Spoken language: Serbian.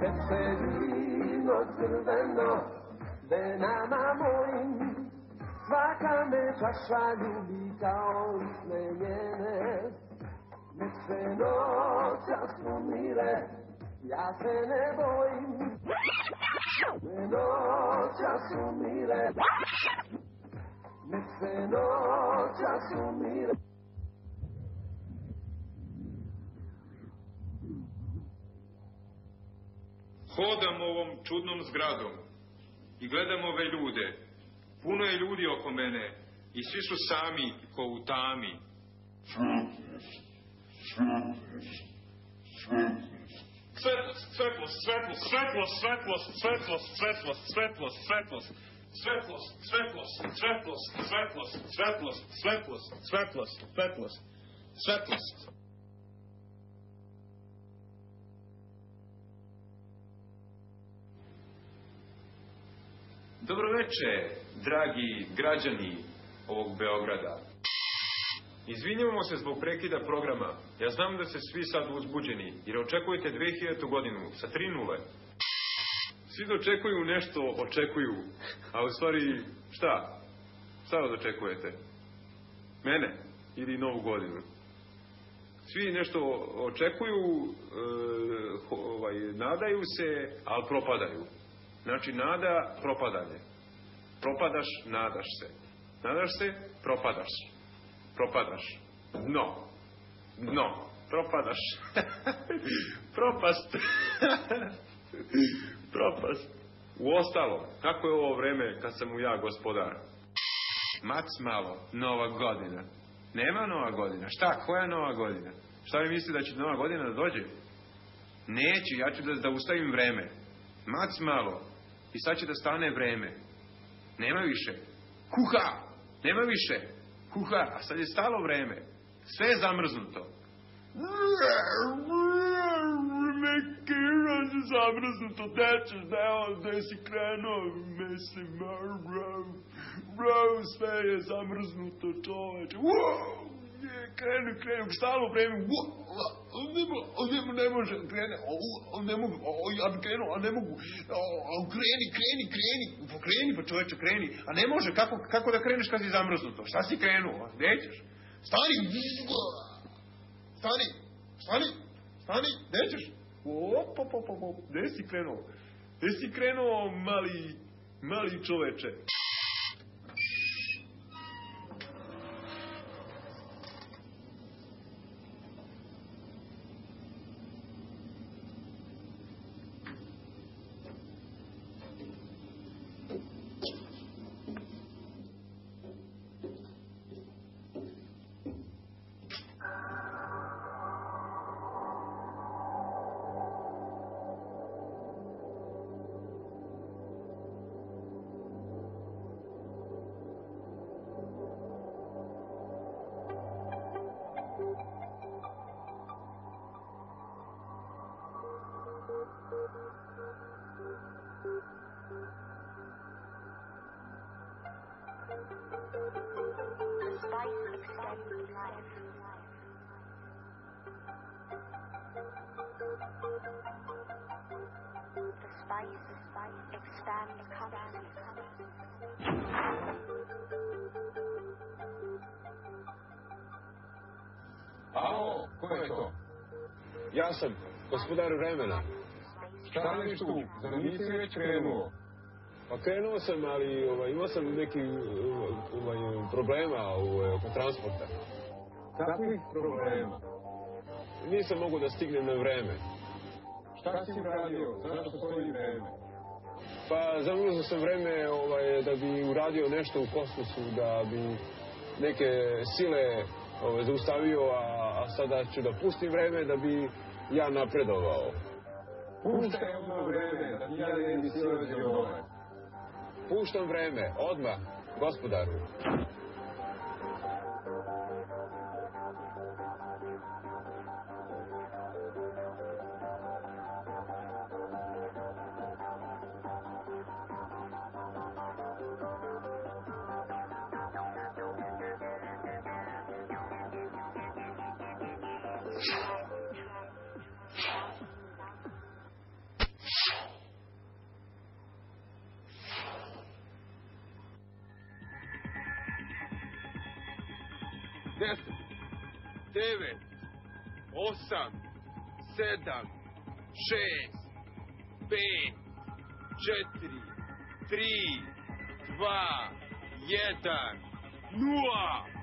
Veselino crveno, venama mojim, svaka me čaša ljubi kao isne njene. Nek se noćas umire, ja se ne bojim. Noćas umire, nek se noćas umire. Hodam ovom čudnom zgradom i gledam ove ljude. Puno je ljudi oko mene i svi su sami ko u tami. Svetlost, svetlost, svetlost, svetlost, svetlost, svetlost, svetlost, svetlost, svetlost, svetlost, svetlost, svetlost, svetlost, svetlost, svetlost, svetlost, svetlost, svetlost. Dobro veče, dragi građani ovog Beograda. Izvinjavamo se zbog prekida programa. Ja znam da ste svi sad uzbuđeni, jer očekujete 2000. godinu sa 3 nule. Svi dočekuju nešto, očekuju. A u stvari, šta? Šta očekujete? Mene? Ili novu godinu? Svi nešto očekuju, nadaju se, ali propadaju. Znači, nada, propadanje. Propadaš, nadaš se. Nadaš se, propadaš. Propadaš. Dno. Dno. Propadaš. Propast. Propast. Uostalom, kako je ovo vreme kad sam mu ja gospodar? Mac malo, nova godina. Nema nova godina. Šta, koja nova godina? Šta vi mislite da će nova godina da dođe? Neće, ja ću da ustavim vreme. Mac malo. I sad će da stane vreme. Nema više. Kuha! Nema više. Kuha! A sad je stalo vreme. Sve je zamrznuto. Nekira se zamrznuto. Nećeš da je gde si krenuo. Mislim, sve je zamrznuto, čoveče. Krenu, stalo vreme. Ne može, krene. Ne mogu, ja bi krenuo, a ne mogu. Kreni. Kreni, pa čoveče, kreni. A ne može, kako da kreneš kad si zamrznuto? Šta si krenuo? Nećeš. Stani, nećeš. Gde si krenuo? Gde si krenuo, mali čoveče? Alo, ko je to? Ja sam, gospodar vremena. Šta viš tu? Zar nisi već krenuo? Pa krenuo sam, ali imao sam neki problema oko transporta. Kakvih problema? Nisam mogu da stignem na vreme. Šta si uradio? Zašto stoji vreme? Pa zamrznuo sam vreme da bi uradio nešto u kosmosu, da bi neke sile zaustavio, a sada ću da pustim vreme da bi ja napredovao. Puštaj odmah vreme, da ti ja ne bi silazio dole. Puštam vreme, odmah, gospodaru. 10, 9, 8, 7, 6, 5, 4, 3, 2, 1, 0.